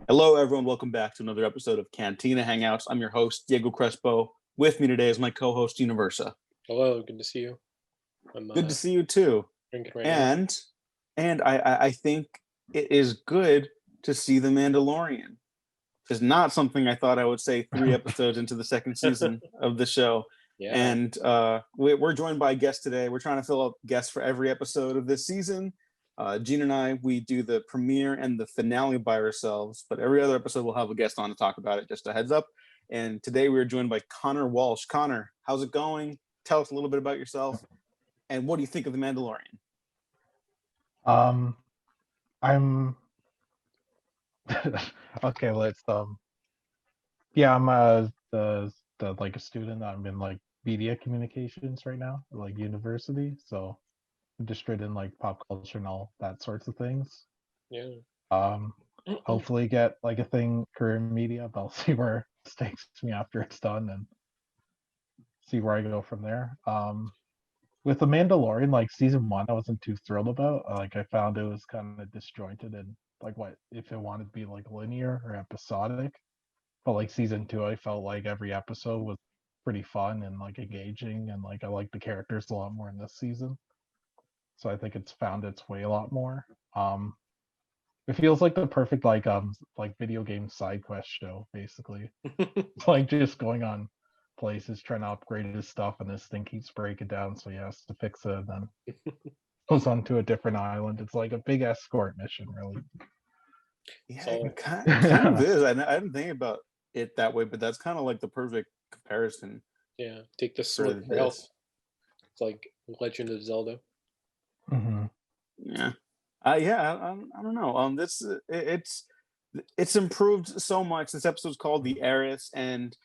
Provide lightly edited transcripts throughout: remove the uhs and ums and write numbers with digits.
Hello, everyone. Welcome back to another episode of Cantina Hangouts. I'm your host, Diego Crespo. With me today is my co-host, Universa. Hello, good to see you. I'm Good to see you too. drinking right now. And I think it is good to see the Mandalorian. It's not something I thought I would say 3 episodes into the second season of the show. Yeah, And we're joined by a guest today. We're trying to fill up guests for every episode of this season. Gene and I, we do the premiere and the finale by ourselves, but every other episode we'll have a guest on to talk about it, just a heads up. And today we are joined by Connor Walsh. Connor, how's it going? Tell us a little bit about yourself. And what do you think of The Mandalorian? I'm okay. I'm like a student. I'm in like media communications right now, like university. So I'm interested in like pop culture and all that sorts of things. yeah. Hopefully get like a career in media, but I'll see where it takes me after it's done and see where I go from there. With The Mandalorian, like season 1, I wasn't too thrilled about. Like I found it was kind of disjointed and like what if it wanted to be like linear or episodic. But like season 2, I felt like every episode was pretty fun and like engaging, and like I like the characters a lot more in this season. So I think it's found its way a lot more. It feels like the perfect like video game side quest show, basically. Like just going on places trying to upgrade his stuff, and this thing keeps breaking down, so he has to fix it, and then goes on to a different island. It's like a big escort mission, really. Yeah, So- it kind of is. I didn't think about it that way, but that's kind of like the perfect comparison. Yeah, take the For sword for help. this. It's like Legend of Zelda. Mhm. Yeah. I don't know. It's improved so much. This episode's called The Heiress, and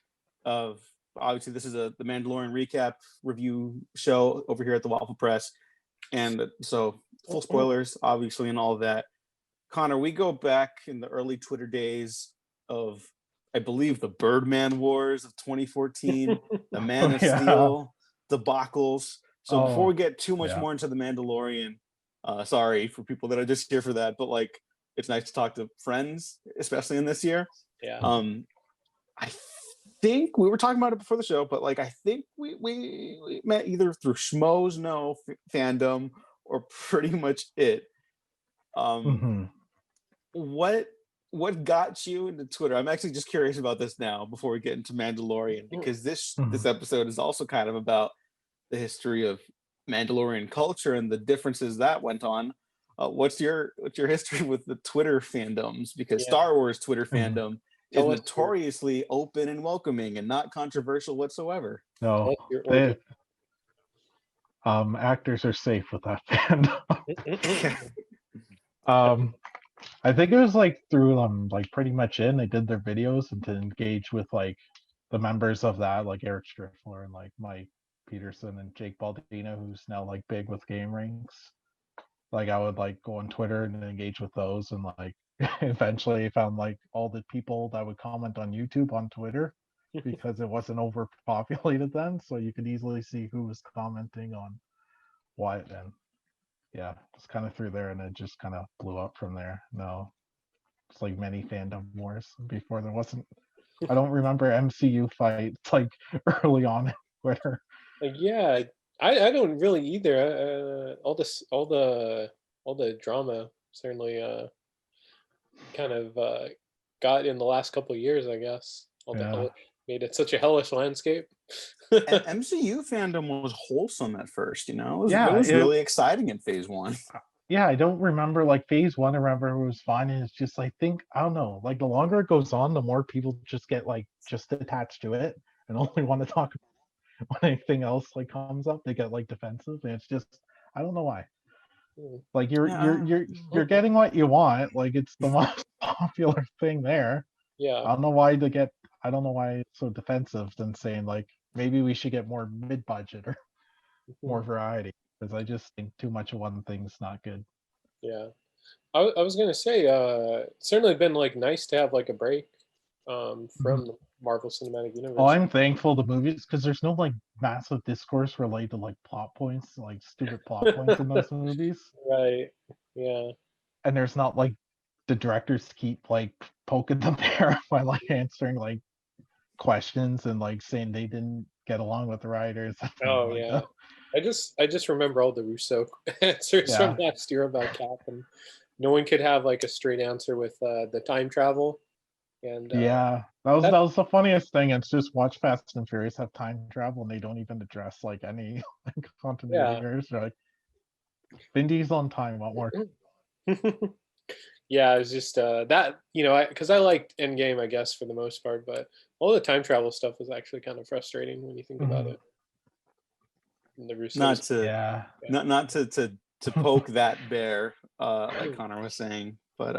obviously this is the Mandalorian recap review show over here at the Waffle Press. And so full spoilers, obviously, and all of that. Connor, we go back in the early Twitter days of, I believe, the Birdman Wars of 2014, the Man of Yeah. Steel debacles. So before Oh, we get too much yeah. more into the Mandalorian, sorry for people that are just here for that, but like it's nice to talk to friends, especially in this year. Yeah. I think we were talking about it before the show, but like I think we met either through Schmoes No fandom or pretty much it. Mhm. What got you into Twitter? I'm actually just curious about this now before we get into Mandalorian, because this episode is also kind of about the history of Mandalorian culture and the differences that went on. What's your history with the Twitter fandoms? Because Yeah. Star Wars Twitter Mhm. fandom Tell is us notoriously open and welcoming and not controversial whatsoever. No, Tell us your origin. actors are safe with that fandom. Mm-hmm. I think it was like through like pretty much they did their videos and to engage with like the members of that, like Eric Striffler and like Mike Peterson and Jake Baldino, who's now like big with Game Ranks. Like I would like go on Twitter and engage with those, and like eventually I found like all the people that would comment on YouTube on Twitter because it wasn't overpopulated then, so you could easily see who was commenting on what. And yeah, just kind of through there, and it just kind of blew up from there. No, it's like many fandom wars before. There wasn't. I don't remember MCU fights like early on in Twitter. Yeah, I don't really either. All the drama certainly kind of got in the last couple of years, I guess. All the Yeah. hellish, made it such a hellish landscape. MCU fandom was wholesome at first, you know. Yeah, it was it- really exciting in Phase 1. Yeah, I don't remember like phase 1. I remember it was fine, and it's just I think I don't know. Like the longer it goes on, the more people just get like just attached to it and only want to talk about when anything else like comes up. They get like defensive, and it's just I don't know why. Mm. Like Yeah. you're getting what you want. Like it's the most popular thing there. I Yeah, don't know why they get. I don't know why it's so defensive than saying like maybe we should get more mid-budget or more variety, because I just think too much of one thing's not good. yeah. I was gonna say, it's certainly been like nice to have like a break from the Marvel Cinematic Universe. Oh, I'm thankful the movies, because there's no like massive discourse related to like plot points, like stupid plot points in those movies, Right. Yeah. and there's not like the directors keep like poking the bear by like answering like questions and like saying they didn't get along with the writers. Oh Like yeah. I just remember all the Russo answers Yeah. from last year about Cap, and no one could have like a straight answer with the time travel. And Yeah, that was the funniest thing. It's just watch Fast and Furious have time travel and they don't even address like any like continuity yeah. errors. They're like Vin Diesel on time, what more? Yeah, it was just that, you know, because I liked Endgame, I guess, for the most part, but all the time travel stuff was actually kind of frustrating when you think about Mhm. it. And the Not Russos. to Yeah. not to poke that bear, like Connor was saying, but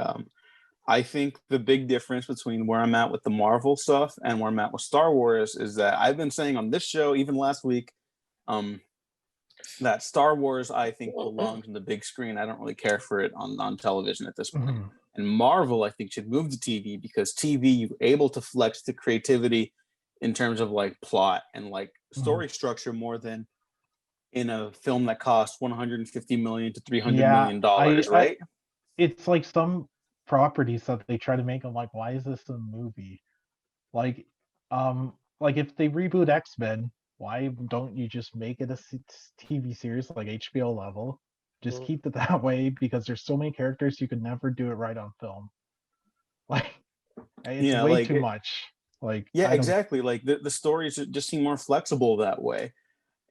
I think the big difference between where I'm at with the Marvel stuff and where I'm at with Star Wars is that I've been saying on this show, even last week, that Star Wars I think belongs on the big screen. I don't really care for it on television at this point. Mhm. And Marvel, I think, should move to TV because TV, you're able to flex the creativity in terms of like plot and like story structure more than in a film that costs 150 million to 300 Yeah, million dollars, I right? it's like some properties that they try to make them like, why is this a movie? Like, like if they reboot X-Men, why don't you just make it a TV series like HBO level? Just keep it that way because there's so many characters you could never do it right on film. Like, it's Yeah, way like too much. Like, yeah, I don't. exactly. Like the stories just seem more flexible that way.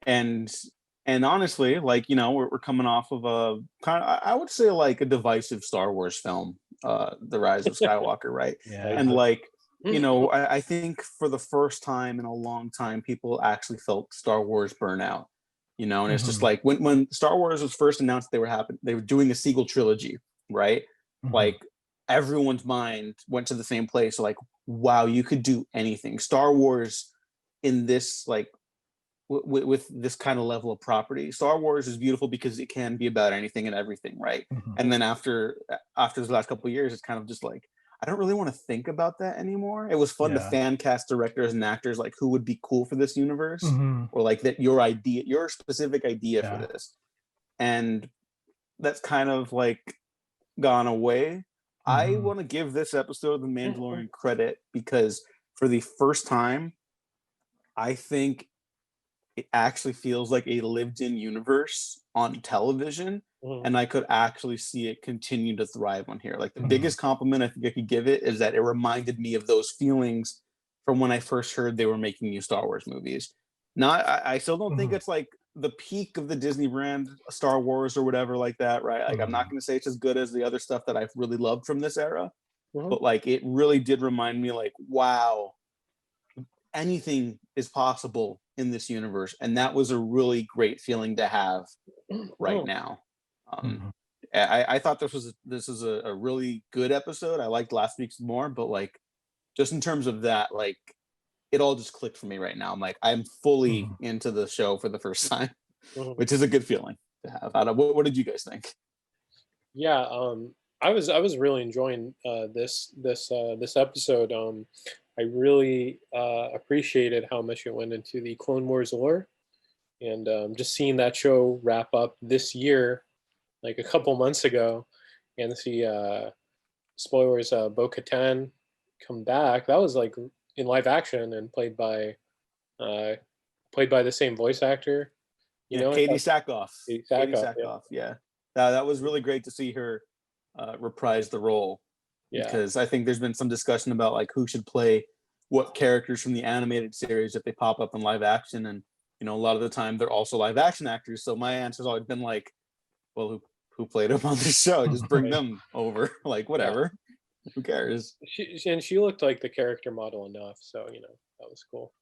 And honestly, like, you know, we're coming off of a kind of, I would say like a divisive Star Wars film, The Rise of Skywalker, right? Yeah. And like, you know, I think for the first time in a long time, people actually felt Star Wars burnout. You know, and it's just Mhm. like when Star Wars was first announced, they were doing a sequel trilogy, right? Mhm. Like everyone's mind went to the same place. Like, wow, you could do anything. Star Wars in this like with this kind of level of property. Star Wars is beautiful because it can be about anything and everything, right? Mhm. And then after the last couple of years, it's kind of just like I don't really want to think about that anymore. It was fun to Yeah. fan cast directors and actors like who would be cool for this universe, Mhm. or like that your specific idea for Yeah. this, and that's kind of like gone away. I Mhm. want to give this episode of The Mandalorian credit because for the first time, I think it actually feels like a lived-in universe on television, and I could actually see it continue to thrive on here. Like the Mhm. biggest compliment I think I could give it is that it reminded me of those feelings from when I first heard they were making new Star Wars movies. Not, I still don't think Mhm. it's like the peak of the Disney brand, Star Wars or whatever like that, right? Like I'm not Mhm. going to say it's as good as the other stuff that I've really loved from this era, Mhm. but like it really did remind me, like, wow, anything is possible in this universe, and that was a really great feeling to have right now. um Mhm. I thought this was a really good episode. I liked last week's more, but like just in terms of that, like it all just clicked for me right now. I'm like I'm fully Mhm. into the show for the first time, Mhm. which is a good feeling to have. What did you guys think? Yeah, I was really enjoying this episode. I really appreciated how much it went into the Clone Wars lore, and just seeing that show wrap up this year, like a couple months ago, and see spoilers, Bo-Katan come back. That was like in live action and uh, played by the same voice actor. You Yeah, know, I Katie thought Sackhoff. Katie Sackhoff. Yeah, Sackhoff. Yeah, that was really great to see her reprise the role, yeah. because I think there's been some discussion about like who should play what characters from the animated series if they pop up in live action, and you know a lot of the time they're also live action actors. So my answer's always been like, well, who played them on the show? Just bring Right. them over. Like Yeah. whatever. Who cares? She looked like the character model enough, so you know that was cool.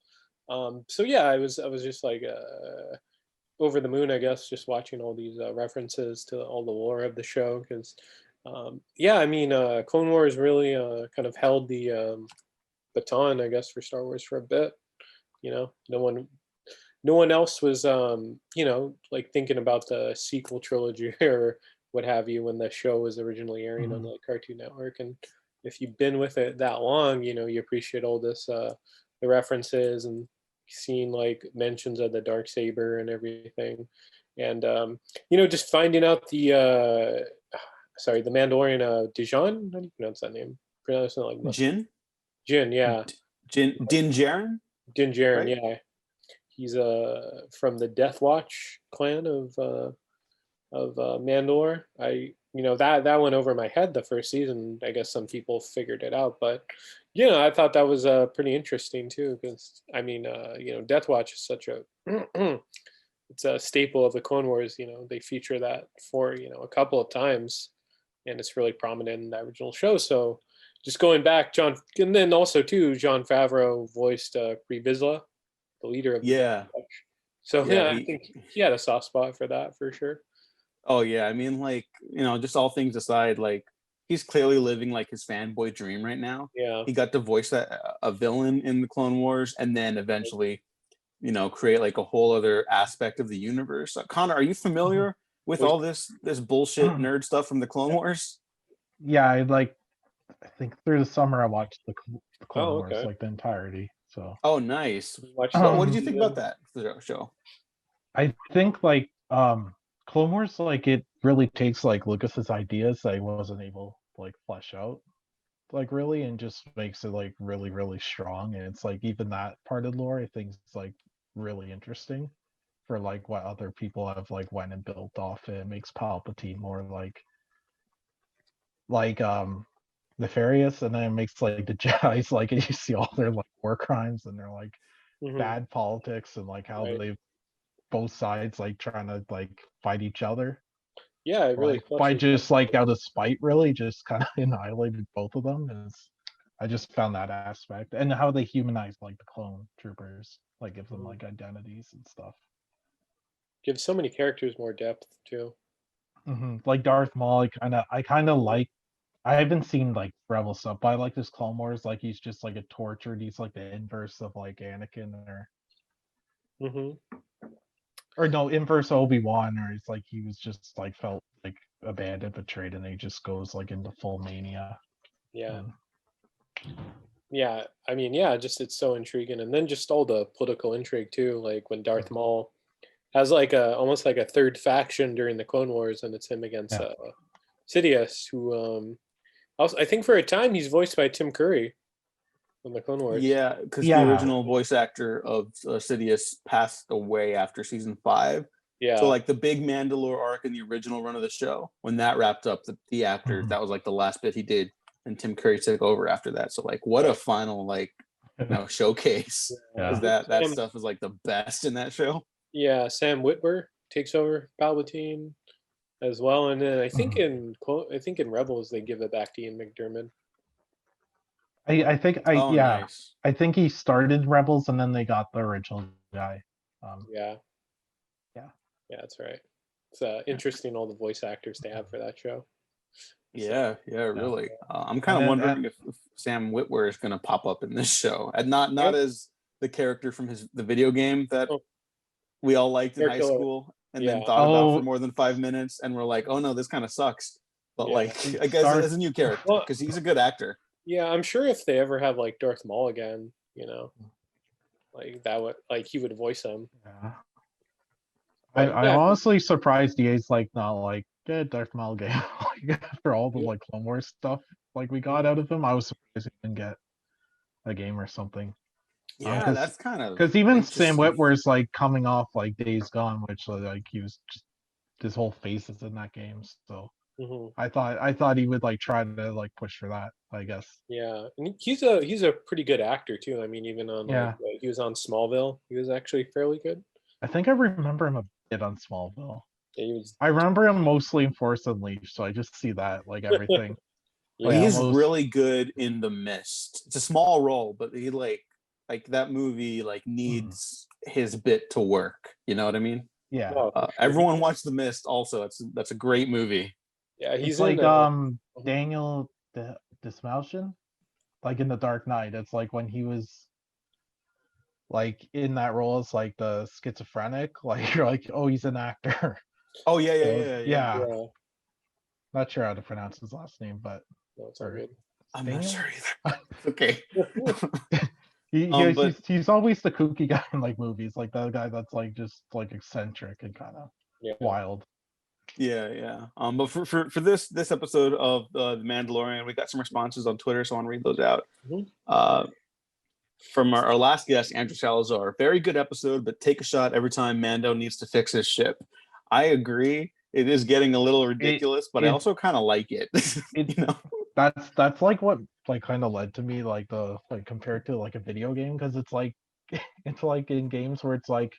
So yeah, I was just like over the moon, I guess, just watching all these references to all the lore of the show because yeah, I mean, Clone Wars really kind of held the baton, I guess, for Star Wars for a bit. You know, no one else was you know, like thinking about the sequel trilogy or what have you when the show was originally airing on Mhm. the Cartoon Network. And if you've been with it that long, you know, you appreciate all this the references and seeing like mentions of the dark saber and everything. And you know, just finding out the sorry, the Mandalorian Dijon. How do you pronounce that name? Pronounce it like Jin, Jin. Yeah, Din Djarin, Din Djarin. right? Yeah, he's from the Death Watch clan of Mandalore. That went over my head the first season. I guess some people figured it out, but I thought that was pretty interesting too. Because Death Watch is such a it's a staple of the Clone Wars. They feature that for a couple of times, and it's really prominent in the original show. So just going back, and then also too, Jon Favreau voiced Pre Vizsla, the leader of the Death Yeah, Watch. So yeah. I think he had a soft spot for that for sure. Oh yeah, I mean, like, just all things aside, like, he's clearly living like his fanboy dream right now. Yeah. He got to voice a villain in the Clone Wars, and then eventually, create like a whole other aspect of the universe. Connor, are you familiar with all this bullshit nerd stuff from the Clone Wars? Yeah, I think through the summer I watched the Clone Wars, okay. like the entirety. So. Oh, nice. Watch What did you think about that show? I think Clone Wars, like, it really takes like Lucas's ideas that he wasn't able to like flesh out, like, really, and just makes it like really, really strong. And it's like even that part of lore I think is like really interesting for like what other people have like went and built off it. It makes Palpatine more like nefarious, and then it makes like the Jedi's like, and you see all their like war crimes and their like bad politics, and like how they both sides like trying to like fight each other. Yeah, it really by just like out of spite, really just kind of annihilated both of them. I just found that aspect, and how they humanize like the clone troopers, like give them like identities and stuff. Give so many characters more depth too. Like Darth Maul, I kind of like. I haven't seen like Rebel stuff, but I like this Clone Wars. Like, he's just like a tortured. He's like the inverse of like Anakin, or no, inverse Obi-Wan, or he's like, he was just like felt like abandoned, betrayed, and he just goes like into full mania. Yeah. Yeah, I mean, yeah, just it's so intriguing, and then just all the political intrigue too, like when Darth Maul has like almost like a third faction during the Clone Wars, and it's him against Sidious, who also, I think for a time he's voiced by Tim Curry on the Clone Wars. Yeah, because the original voice actor of Sidious passed away after season 5. Yeah. So like the big Mandalore arc in the original run of the show, when that wrapped up, the actor, that was like the last bit he did, and Tim Curry took over after that. So like, what a final like showcase. Because that stuff is like the best in that show. Yeah, Sam Witwer takes over Palpatine as well, and then I think in Rebels they give it back to Ian McDiarmid. I think nice. I think he started Rebels, and then they got the original guy. Yeah, that's right. It's interesting, all the voice actors they have for that show. Yeah, really. I'm kind of wondering if Sam Witwer is going to pop up in this show, and not as the character from the video game that we all liked in high school, and then thought about for more than 5 minutes, and we're like, oh no, this kind of sucks. But like, I guess as a new character, because he's a good actor. Yeah, I'm sure if they ever have like Darth Maul again, like that would he would voice him. Yeah. I'm honestly surprised EA's like not like Darth Maul game after all the like Clone Wars stuff like we got out of him. I was surprised he didn't get a game or something. Yeah, that's kind of because even Sam Witwer's like coming off like Days Gone, which like he was just, his whole face is in that game. So I thought he would like try to like push for that, I guess. Yeah, and he's a pretty good actor too. I mean, even on he was on Smallville, he was actually fairly good. I think I remember him a bit on Smallville. Yeah, I remember him mostly in Force Unleashed, so I just see that like everything. He's really good in The Mist. It's a small role, but he like that movie like needs his bit to work. You know what I mean? Yeah. Everyone watch The Mist. Also, that's a great movie. Yeah, he's like Daniel Dismalchian, like in The Dark Knight. It's like when he was like in that role as like the schizophrenic, like you're like, oh, he's an actor. Oh yeah. Not sure how to pronounce his last name, but it's all good. I'm not sure either. Okay. He's always the kooky guy in like movies, like the guy that's like just like eccentric and kind of wild. Yeah. But for this episode of the Mandalorian, we got some responses on Twitter, so I want to read those out. Mhm. From our last guest, Andrew Salazar. Very good episode, but take a shot every time Mando needs to fix his ship. I agree. It is getting a little ridiculous, but I also kind of like it. You know? That's like what like kind of led to me like the like compared to like a video game, because it's like it's like in games where it's like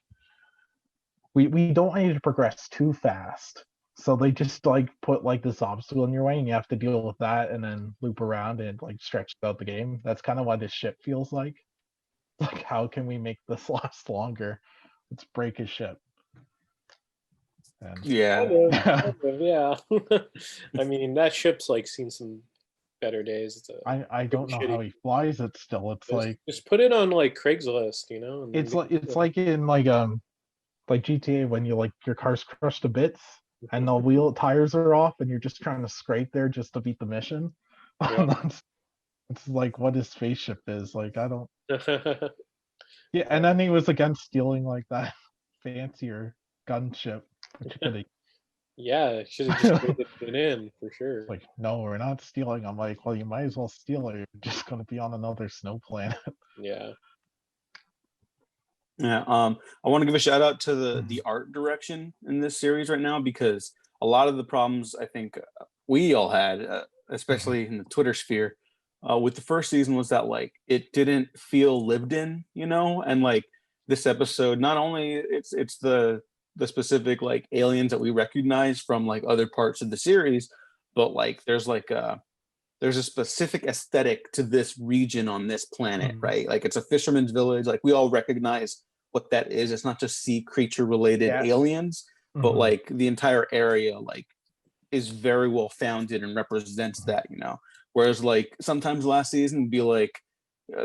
we don't want you to progress too fast. So they just like put like this obstacle in your way and you have to deal with that and then loop around and like stretch out the game. That's kind of why this ship feels like. Like, how can we make this last longer? Let's break his ship. And Yeah. Kind of, yeah. I mean, that ship's like seen some better days. It's I don't know shitty. how he flies it still. It's like just put it on like Craigslist, you know. And it's like in like GTA when you like your car's crushed to bits and the wheel tires are off and you're just trying to scrape there just to beat the mission. Yeah. It's like what his spaceship is. Like I don't Yeah, and then he was against stealing like that fancier gunship, which could have Yeah, should have just traded it in for sure. like, no, we're not stealing. I'm like, well, you might as well steal it. You're just gonna be on another snow planet. Yeah. Yeah. I want to give a shout out to the art direction in this series right now, because a lot of the problems I think we all had, especially in the Twitter sphere, with the first season was that like it didn't feel lived in, you know, and like this episode, not only it's the specific like aliens that we recognize from like other parts of the series, but like there's a specific aesthetic to this region on this planet, right? Like it's a fisherman's village. Like we all recognize what that is. It's not just sea creature related aliens, but like the entire area like is very well founded and represents that, you know. Whereas like sometimes last season would be like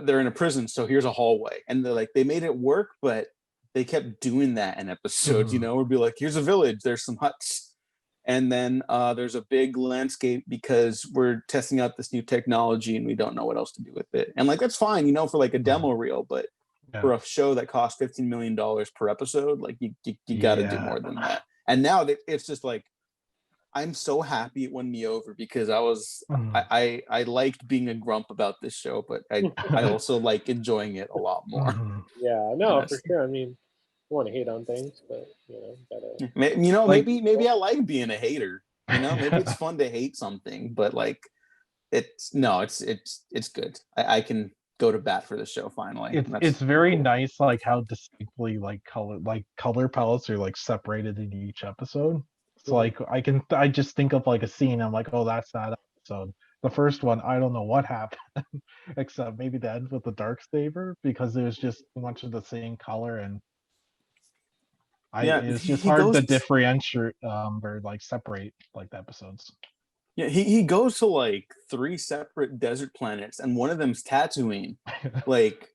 they're in a prison, so here's a hallway, and they're like they made it work, but they kept doing that in episodes, you know, would be like here's a village, there's some huts, and then there's a big landscape because we're testing out this new technology and we don't know what else to do with it. And like that's fine, you know, for like a demo reel, but for a show that costs $15 million per episode, like you got to do more than that. And now it's just like I'm so happy it won me over, because I liked being a grump about this show, but I also like enjoying it a lot more. Yeah, no, for sure. I mean, you want to hate on things, but you know, gotta. You know, maybe I like being a hater. You know, maybe it's fun to hate something, but like it's good. I can go to bat for the show finally. It's very nice, like how distinctly like color palettes are like separated in each episode. So like I just think of like a scene, I'm like, oh, that's that episode. The first one, I don't know what happened, except maybe the end with the dark saber, because it was just a bunch of the same color, and it's just hard to differentiate or like separate like the episodes. Yeah, he goes to like 3 separate desert planets, and one of them's Tatooine. like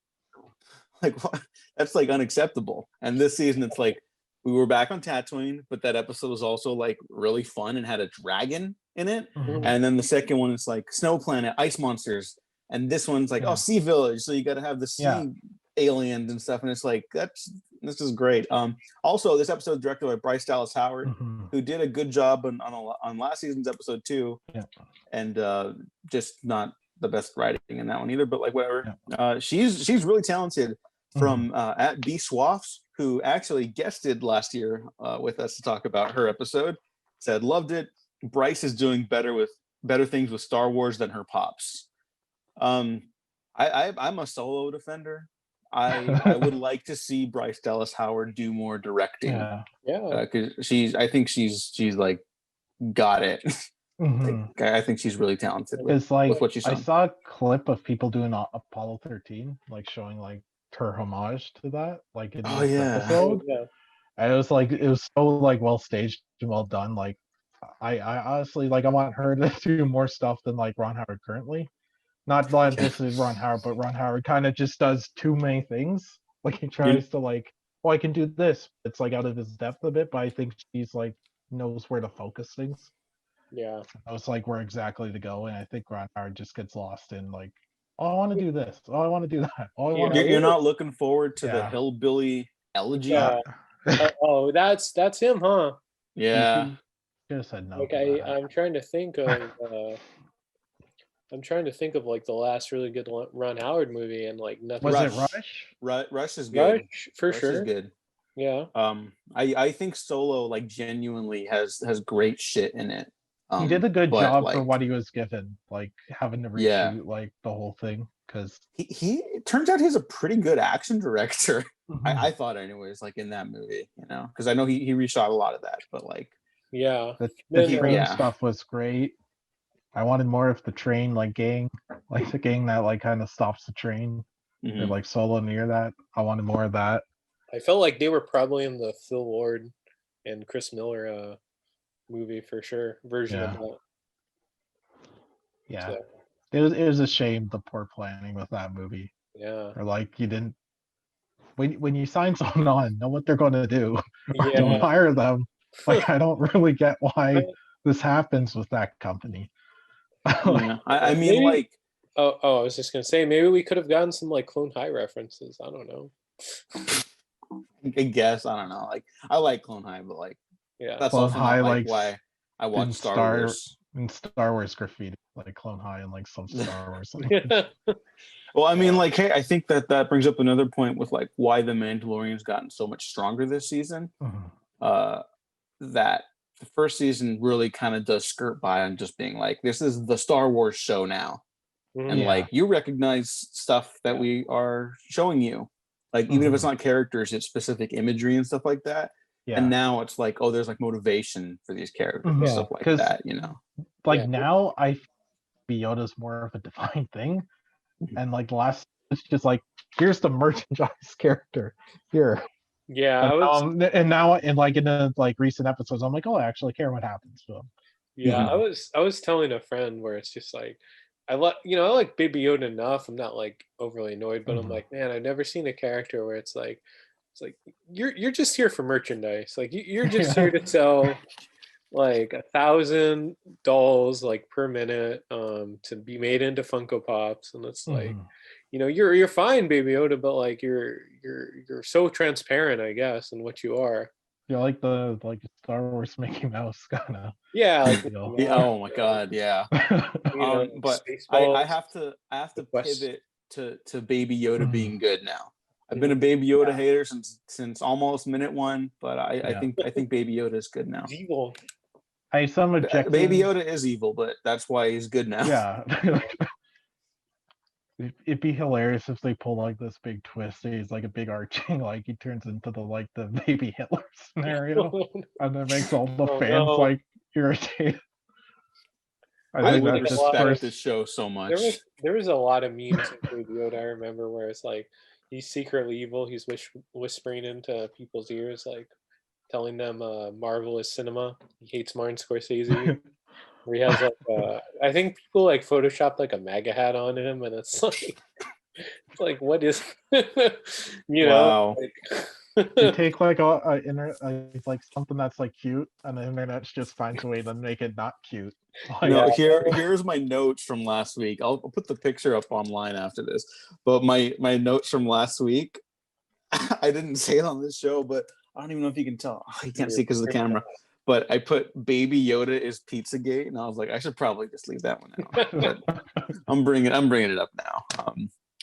what? That's like unacceptable. And this season, it's like we were back on Tatooine, but that episode was also like really fun and had a dragon in it. And then the second one is like snow planet, ice monsters, and this one's like sea village. So you got to have the sea aliens and stuff, and it's like this is great. Also, this episode is directed by Bryce Dallas Howard, who did a good job on last season's episode too, and just not the best writing in that one either. But like whatever, she's really talented. From at B Swaffs, who actually guested last year with us to talk about her episode, said loved it. Bryce is doing better things with Star Wars than her pops. I'm a Solo defender. I would like to see Bryce Dallas Howard do more directing. Because I think she's like got it. I think she's really talented with what she's done. I saw a clip of people doing Apollo 13, like showing like her homage to that, like in this episode. And it was so like well staged and well done. Like I honestly like I want her to do more stuff than like Ron Howard currently. Not like this is Ron Howard, but Ron Howard kind of just does too many things. Like he tries to like, oh, I can do this. It's like out of his depth a bit, but I think she's like knows where to focus things. Yeah. Knows like where exactly to go, and I think Ron Howard just gets lost in like, oh, I want to do this. Oh, I want to do that. Oh, I want. You're not looking forward to the hillbilly elegy. Oh, that's him, huh? Yeah. Should have said no. Like to that. I'm trying to think of like the last really good Ron Howard movie, and like nothing. Was it Rush. Rush? Rush is good. Rush for Rush sure. is good. Yeah. I think Solo like genuinely has great shit in it. He did a good but, job like, for what he was given, like having to reshoot Yeah. like the whole thing because he it turns out he's a pretty good action director. Mm-hmm. I thought anyways, like in that movie, you know, because I know he reshot a lot of that, but like Yeah. the Then, train yeah. stuff was great. I wanted more of the train like gang, like the gang that like kind of stops the train. mhm. Or like Solo near that. I wanted more of that. I felt like they were probably in the Phil Lord and Chris Miller movie for sure version of that. Yeah. So, It was a shame the poor planning with that movie. yeah. Or like you didn't when you sign someone on, know what they're gonna do. Or Yeah. don't hire them. Like I don't really get why this happens with that company. Yeah. I mean, Maybe- like, Oh, I was just gonna say maybe we could have gotten some like Clone High references. I don't know. I guess I don't know. Like, I like Clone High, but like Yeah. that's Clone also High, not like like, why I in watch Star Wars. In Star Wars graffiti, like Clone High and like some Star Wars. Yeah. Well, I mean, like, hey, I think that brings up another point with like why the Mandalorian's gotten so much stronger this season. Mhm. That the first season really kind of does skirt by on just being like, this is the Star Wars show now. And Yeah. like you recognize stuff that we are showing you, like even if it's not characters, it's specific imagery and stuff like that. Yeah. And now it's like, oh, there's like motivation for these characters and Yeah, stuff like 'cause, that, you know. Like Yeah. now I Yoda's more of a defined thing. Mhm. And like last it's just like here's the merchandise character here. Yeah. I was. And now in the like recent episodes, I'm like, oh, I actually care what happens to him. Yeah. Mhm. I was telling a friend where it's just like I like Baby Yoda enough. I'm not like overly annoyed, but I'm Mhm. like, man, I've never seen a character where it's like you're just here for merchandise. Like you're just here to sell like 1,000 dolls like per minute to be made into Funko Pops, and it's like Mhm. you're fine, Baby Yoda, but like you're so transparent, I guess, in what you are. You're like the Star Wars Mickey Mouse kind of. Yeah, like deal. Yeah, oh my god, yeah. But I have to Quest. pivot to Baby Yoda Mhm. being good now. I've been a Baby Yoda Yeah. hater since almost minute one, but I Yeah. think Baby Yoda is good now. It's evil. I have some objections. Baby Yoda is evil, but that's why he's good now. Yeah. It'd be hilarious if they pull like this big twist. He's like a big arching, like he turns into the baby Hitler scenario, and it makes all the Oh, fans no. like irritated. I think would that's just respect first. this show so much. There was a lot of memes of Baby Yoda, I remember, where it's like he's secretly evil. He's whispering into people's ears, like telling them Marvel is cinema. He hates Martin Scorsese. Where he has like I think people like photoshopped like a MAGA hat on him, and it's like what is Wow. You take like like something that's like cute, and the internet just finds a way to make it not cute. Like, No, here's my notes from last week. I'll put the picture up online after this. But my notes from last week, I didn't say it on this show, but I don't even know if you can tell. Oh, you can't see because of the camera. But I put Baby Yoda is Pizzagate, and I was like, I should probably just leave that one out. But I'm bringing it up now.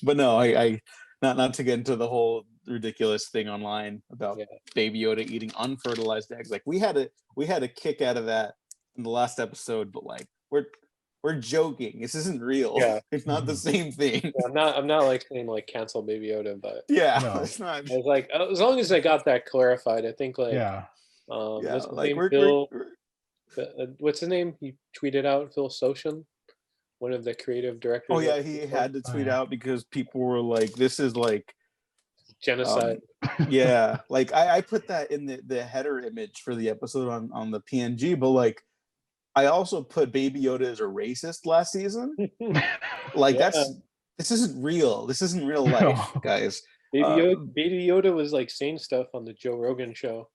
But no, I not to get into the whole ridiculous thing online about Baby Yoda eating unfertilized eggs. Like we had a kick out of that in the last episode, but like we're joking. This isn't real. Yeah. It's not the same thing. Yeah, I'm not like saying like cancel Baby Yoda, but Yeah, No. it's not. I was like, as long as I got that clarified, I think like yeah. what's his like name? Phil. What's his name? He tweeted out Phil Socian, one of the creative directors. Oh yeah, he had to tweet out because people were like, "This is like genocide." Yeah, like I put that in the header image for the episode on the PNG, but like I also put Baby Yoda as a racist last season. Like this isn't real. This isn't real life, guys. Baby Yoda was like saying stuff on the Joe Rogan show.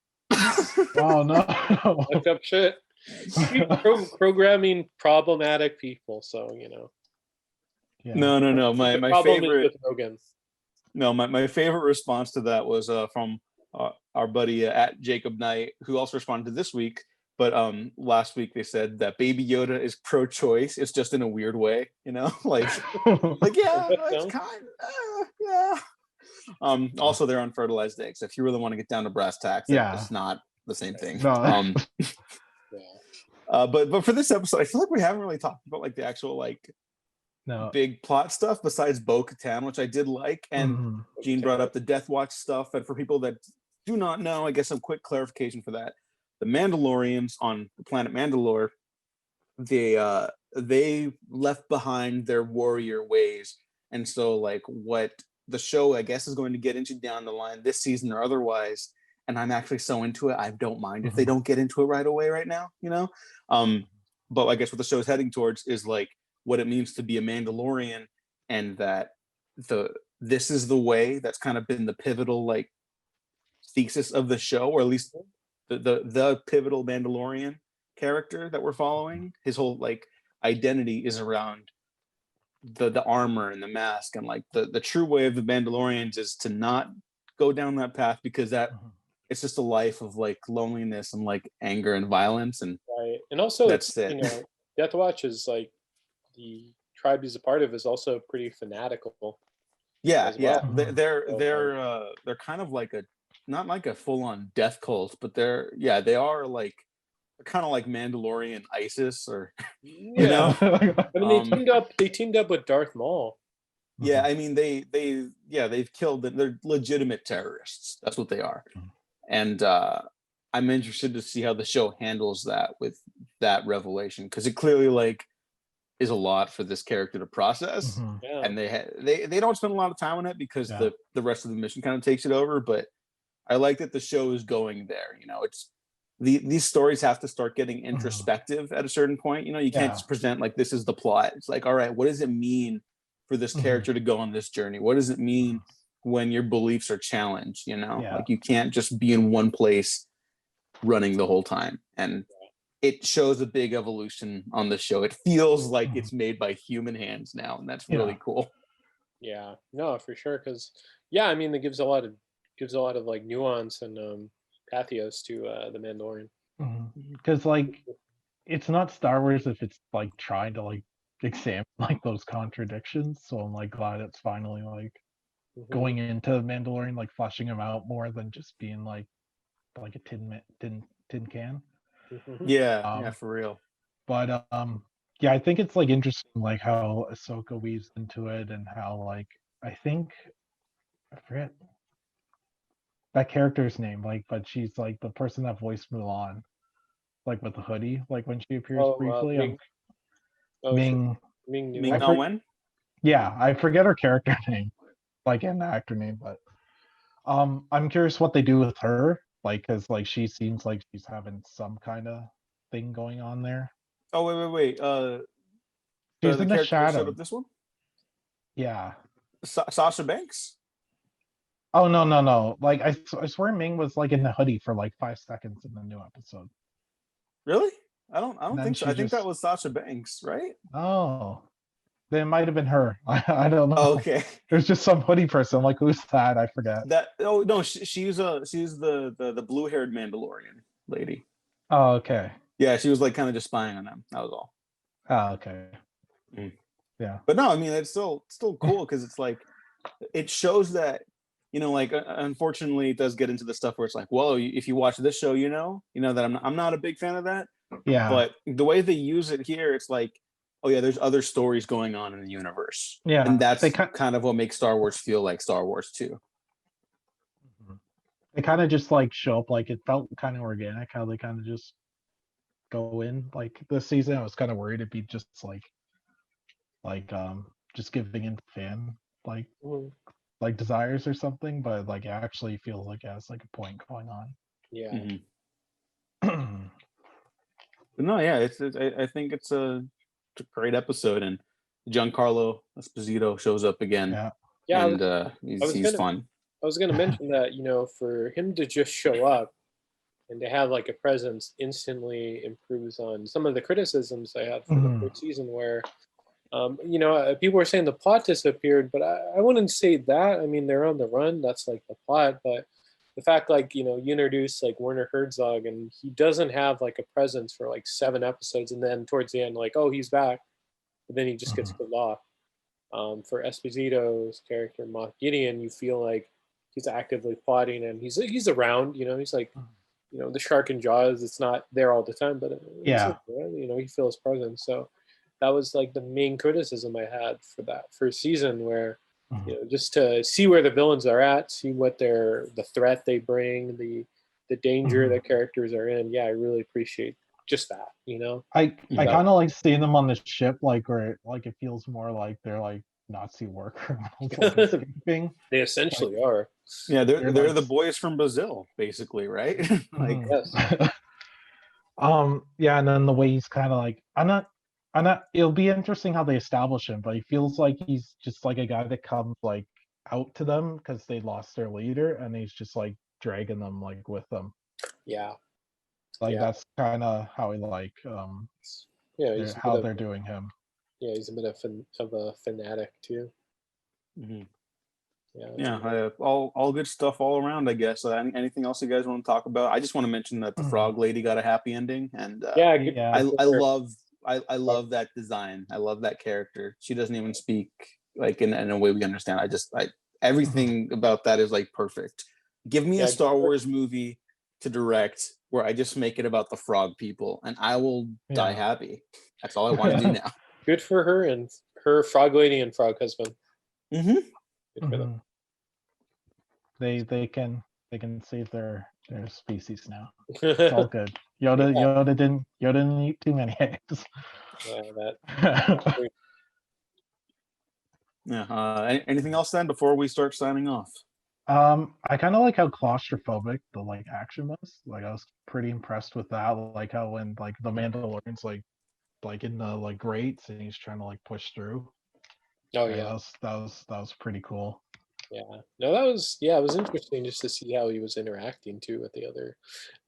Oh no. Look up shit. Programming problematic people, so Yeah. No. My problem favorite. is with Rogan. No, my favorite response to that was from our buddy at Jacob Knight, who also responded to this week. But last week they said that Baby Yoda is pro-choice. It's just in a weird way, like yeah, it's kind of yeah. Also, they're unfertilized eggs. If you really want to get down to brass tacks, it's not the same thing. No. But for this episode, I feel like we haven't really talked about like the actual big plot stuff besides Bo-Katan, which I did like, and Gene brought up the Death Watch stuff. And for people that do not know, I guess some quick clarification for that: the Mandalorians on the planet Mandalore, they left behind their warrior ways, and so like what the show I guess is going to get into down the line this season or otherwise. And I'm actually so into it, I don't mind if they don't get into it right away right now, but I guess what the show is heading towards is like what it means to be a Mandalorian, and that this is the way that's kind of been the pivotal like thesis of the show, or at least the pivotal Mandalorian character that we're following. His whole like identity is around the armor and the mask, and like the true way of the Mandalorians is to not go down that path, because that it's just a life of like loneliness and like anger and violence, and right. And also that's it. Death Watch is like the tribe he's a part of is also pretty fanatical. Yeah, well. They're kind of like not like a full-on death cult, but they are like kind of like Mandalorian ISIS, or I mean they teamed up with Darth Maul. Yeah, I mean they've killed them. They're legitimate terrorists. That's what they are. And I'm interested to see how the show handles that with that revelation, because it clearly like is a lot for this character to process. And they don't spend a lot of time on it because the rest of the mission kind of takes it over. But I like that the show is going there. It's these stories have to start getting introspective at a certain point. You can't just present like this is the plot. It's like, all right, what does it mean for this character to go on this journey? What does it mean when your beliefs are challenged? Like you can't just be in one place running the whole time. And it shows a big evolution on the show. It feels like it's made by human hands now, and that's really cool. Yeah, no, for sure. Because I mean, it gives a lot of like nuance and pathos to the Mandalorian. Because like it's not Star Wars if it's like trying to like examine like those contradictions. So I'm like glad it's finally like going into Mandalorian, like fleshing him out more than just being like a tin can. Yeah, for real. But I think it's like interesting like how Ahsoka weaves into it, and how like I forget that character's name, like, but she's like the person that voiced Mulan, like with the hoodie, like when she appears briefly. Ming Na Wen? Yeah, I forget her character name, like an actor name, but I'm curious what they do with her, like, because like she seems like she's having some kind of thing going on there. Oh wait. She's in the shadow. This one? Yeah. Sasha Banks? Oh no! Like I swear Ming was like in the hoodie for like 5 seconds in the new episode. Really? I don't think so. I think that was Sasha Banks, right? Oh, then it might have been her. I don't know. Oh, okay. There's just some hoodie person. Like, who's that? I forget. Oh no, she's the blue-haired Mandalorian lady. Oh, okay. Yeah, she was like kind of just spying on them. That was all. Oh, okay. Yeah. But no, I mean it's still cool, because it's like it shows that like unfortunately it does get into the stuff where it's like, well, if you watch this show, that I'm not a big fan of that. Yeah. But the way they use it here, it's like, oh yeah, there's other stories going on in the universe. Yeah. And that's kind of what makes Star Wars feel like Star Wars too. They kind of just like show up, like it felt kind of organic how they kind of just go in. Like this season, I was kind of worried it'd be just like just giving in to fan like desires or something, but like it actually feels like it has like a point going on. Yeah. But no, yeah, I think it's a great episode, and Giancarlo Esposito shows up again. Yeah, and he's fun. I was going to mention that for him to just show up and to have like a presence instantly improves on some of the criticisms I had for the first season, where people were saying the plot disappeared, but I wouldn't say that. I mean, they're on the run, that's like the plot, but the fact, like, you introduce like Werner Herzog, and he doesn't have like a presence for like 7 episodes, and then towards the end, like, oh, he's back, but then he just gets killed off. For Esposito's character, Moff Gideon, you feel like he's actively plotting, and he's around. He's like, the shark in Jaws. It's not there all the time, but Yeah. you feel his presence. So that was like the main criticism I had for that first season, where just to see where the villains are at, see what the threat they bring, the danger that characters are in. Yeah, I really appreciate just that. I kind of like seeing them on the ship, like where like it feels more like they're like Nazi war criminals like, escaping. They essentially are. Yeah, they're like, the boys from Brazil, basically, right? Like, yes. Yeah, and then the way he's kind of like, I'm not. It'll be interesting how they establish him, but he feels like he's just like a guy that comes like out to them because they lost their leader, and he's just like dragging them like with them. Yeah. Like Yeah. that's kind of how he like how they're doing him. Yeah, he's a bit of a fanatic too. Yeah, all good stuff all around, I guess. Anything else you guys want to talk about? I just want to mention that the frog lady got a happy ending, and I love that design. I love that character. She doesn't even speak like in a way we understand. Everything about that is like perfect. Give me a Star Wars movie to direct where I just make it about the frog people, and I will die happy. That's all I want to do now. Good for her and her frog lady and frog husband. Good for them. They can save their species now. It's all good. Yoda didn't eat too many eggs. Anything else then before we start signing off? I kind of like how claustrophobic the like action was. Like I was pretty impressed with that. Like how when like the Mandalorian's like in the like grates and he's trying to like push through. Oh yeah, that was pretty cool. Yeah, no, it was interesting just to see how he was interacting too with the other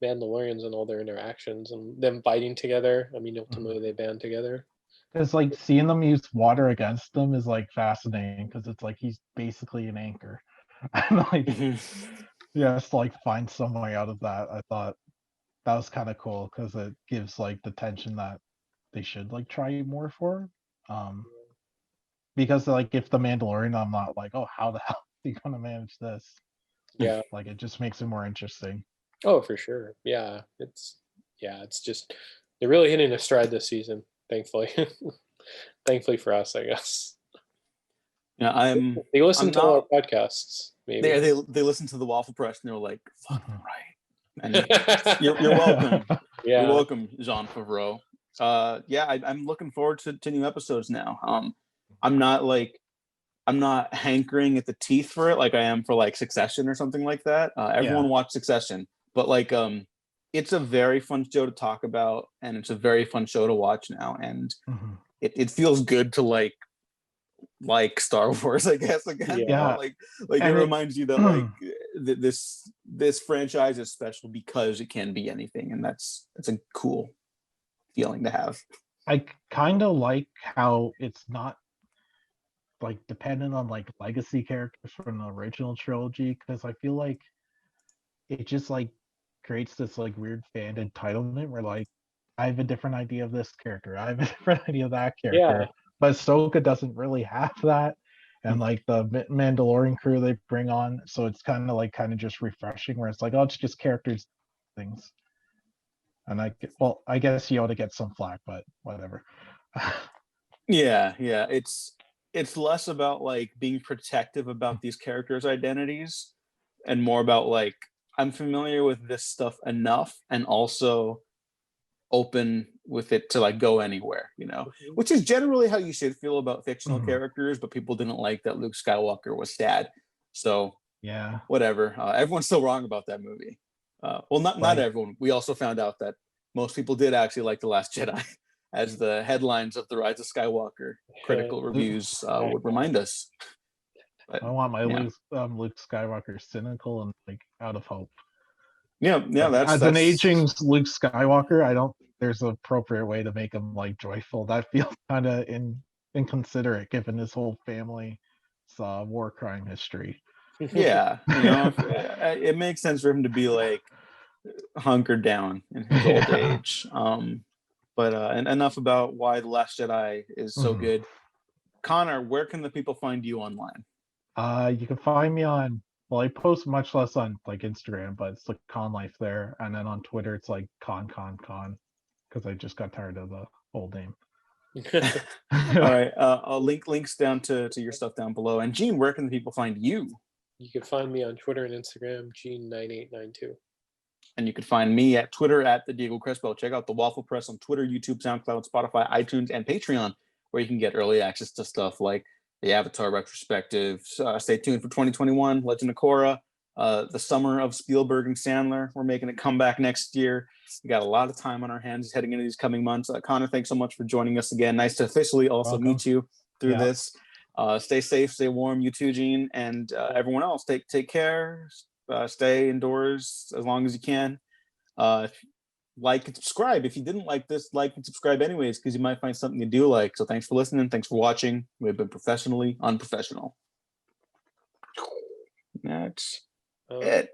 Mandalorians and all their interactions and them fighting together. I mean, ultimately they band together. It's like seeing them use water against them is like fascinating because it's like he's basically an anchor. And like, just like find some way out of that. I thought that was kind of cool because it gives like the tension that they should like try more for. Because like if the Mandalorian, I'm not like, oh, how the hell are you gonna manage this? Yeah, like it just makes it more interesting. Oh, for sure. Yeah, it's just they're really hitting a stride this season. Thankfully, thankfully for us, I guess. Yeah, They listen to all our podcasts. Maybe they listen to the Waffle Press and they're like, "Fucking right." And you're welcome. Yeah, you're welcome, Jean Favreau. I'm looking forward to new episodes now. I'm not hankering at the teeth for it like I am for like Succession or something like that. Everyone watched Succession, but like it's a very fun show to talk about, and it's a very fun show to watch now, and it feels good to like Star Wars, I guess, again. Yeah. Like it reminds you that like this franchise is special because it can be anything, and that's a cool feeling to have. I kind of like how it's not like dependent on like legacy characters from the original trilogy, because I feel like it just like creates this like weird fan entitlement where like I have a different idea of this character, I have a different idea of that character, but Ahsoka doesn't really have that, and like the Mandalorian crew they bring on, so it's kind of just refreshing where it's like, oh, it's just characters things. And I guess Yoda gets some flack, but whatever. Yeah, it's less about like being protective about these characters' identities and more about like I'm familiar with this stuff enough and also open with it to like go anywhere, which is generally how you should feel about fictional characters, but people didn't like that Luke Skywalker was sad. So yeah, whatever. Everyone's still wrong about that movie. Well, not everyone. We also found out that most people did actually like The Last Jedi, as the headlines of The Rise of Skywalker critical reviews would remind us. But, I want my Luke Skywalker cynical and like out of hope. Yeah, that's an aging Luke Skywalker, I don't think there's an appropriate way to make him like joyful. That feels kind of inconsiderate given his whole family's war crime history. Yeah, it makes sense for him to be like hunkered down in his old Yeah. age. But and enough about why The Last Jedi is so Mhm. good. Connor, where can the people find you online? You can find me on, well, I post much less on like Instagram, but it's like Con Life there. And then on Twitter, it's like Con, because I just got tired of the old name. All right, I'll links down to your stuff down below. And Gene, where can the people find you? You can find me on Twitter and Instagram, Gene9892. And you can find me at Twitter at the Diego Crespo. Check out the Waffle Press on Twitter, YouTube, SoundCloud, Spotify, iTunes, and Patreon, where you can get early access to stuff like the Avatar retrospective. Stay tuned for 2021, Legend of Korra, the summer of Spielberg and Sandler. We're making a comeback next year. We got a lot of time on our hands heading into these coming months. Connor, thanks so much for joining us again. Nice to officially also Welcome. meet you through Yeah. this. Stay safe, stay warm. You too, Gene, and everyone else. Take care. Stay indoors as long as you can. Like and subscribe. If you didn't like this, like and subscribe anyways, because you might find something you do like. So thanks for listening. Thanks for watching. We've been professionally unprofessional. That's it.